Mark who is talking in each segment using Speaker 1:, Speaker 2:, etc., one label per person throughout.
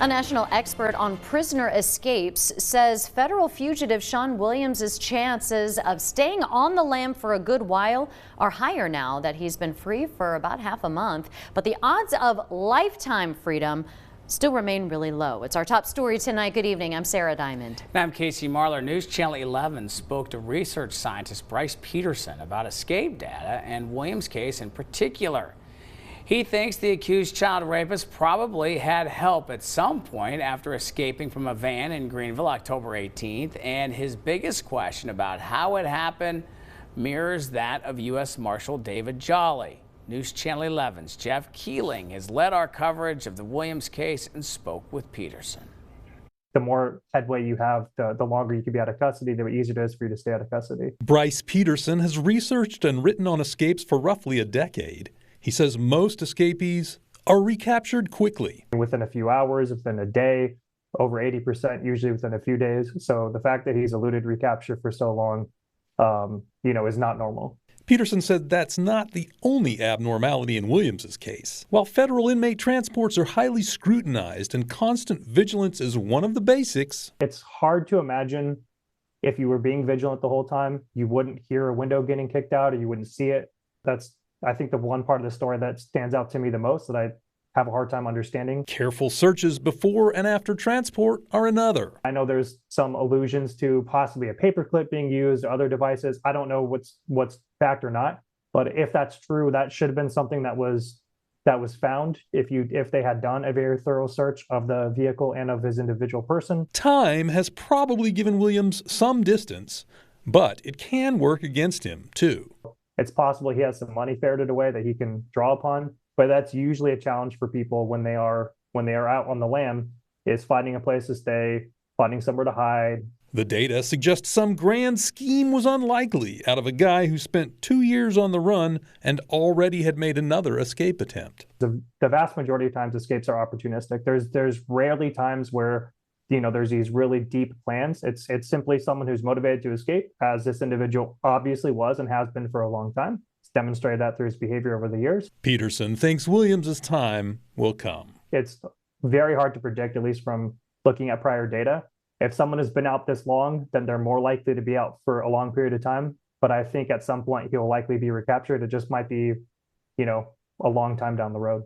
Speaker 1: A national expert on prisoner escapes says federal fugitive Sean Williams' chances of staying on the lam for a good while are higher now that he's been free for about half a month. But the odds of lifetime freedom still remain really low. It's our top story tonight. Good evening. I'm Sarah Diamond.
Speaker 2: And I'm Casey Marlar. News Channel 11 spoke to research scientist Bryce Peterson about escape data and Williams' case in particular. He thinks the accused child rapist probably had help at some point after escaping from a van in Greenville October 18th, and his biggest question about how it happened mirrors that of U.S. Marshal David Jolly. News Channel 11's Jeff Keeling has led our coverage of the Williams case and spoke with Peterson.
Speaker 3: The more headway you have, the longer you can be out of custody, the easier it is for you to stay out of custody.
Speaker 4: Bryce Peterson has researched and written on escapes for roughly a decade. He says most escapees are recaptured quickly.
Speaker 3: Within a few hours, within a day, over 80% usually within a few days. So the fact that he's eluded recapture for so long, is not normal.
Speaker 4: Peterson said that's not the only abnormality in Williams' case. While federal inmate transports are highly scrutinized and constant vigilance is one of the basics,
Speaker 3: it's hard to imagine if you were being vigilant the whole time, you wouldn't hear a window getting kicked out or you wouldn't see it. That's, I think, the one part of the story that stands out to me the most that I have a hard time understanding.
Speaker 4: Careful searches before and after transport are another.
Speaker 3: I know there's some allusions to possibly a paperclip being used, or other devices. I don't know what's fact or not, but if that's true, that should have been something that was found if they had done a very thorough search of the vehicle and of his individual person.
Speaker 4: Time has probably given Williams some distance, but it can work against him too.
Speaker 3: It's possible he has some money ferreted away that he can draw upon, but that's usually a challenge for people when they are out on the lam, is finding a place to stay, finding somewhere to hide.
Speaker 4: The data suggests some grand scheme was unlikely out of a guy who spent 2 years on the run and already had made another escape attempt.
Speaker 3: The vast majority of times escapes are opportunistic. There's rarely times where there's these really deep plans. It's simply someone who's motivated to escape, as this individual obviously was and has been for a long time. He's demonstrated that through his behavior over the years.
Speaker 4: Peterson thinks Williams' time will come.
Speaker 3: It's very hard to predict, at least from looking at prior data. If someone has been out this long, then they're more likely to be out for a long period of time. But I think at some point he'll likely be recaptured. It just might be, a long time down the road.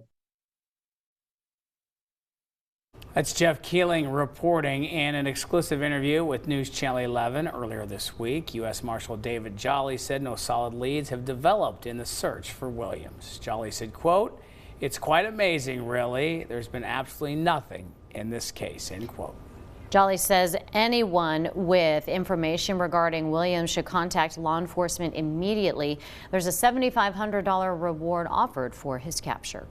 Speaker 2: That's Jeff Keeling reporting. In an exclusive interview with News Channel 11 earlier this week, U.S. Marshal David Jolly said no solid leads have developed in the search for Williams. Jolly said, quote, "It's quite amazing, really. There's been absolutely nothing in this case," end quote.
Speaker 1: Jolly says anyone with information regarding Williams should contact law enforcement immediately. There's a $7,500 reward offered for his capture.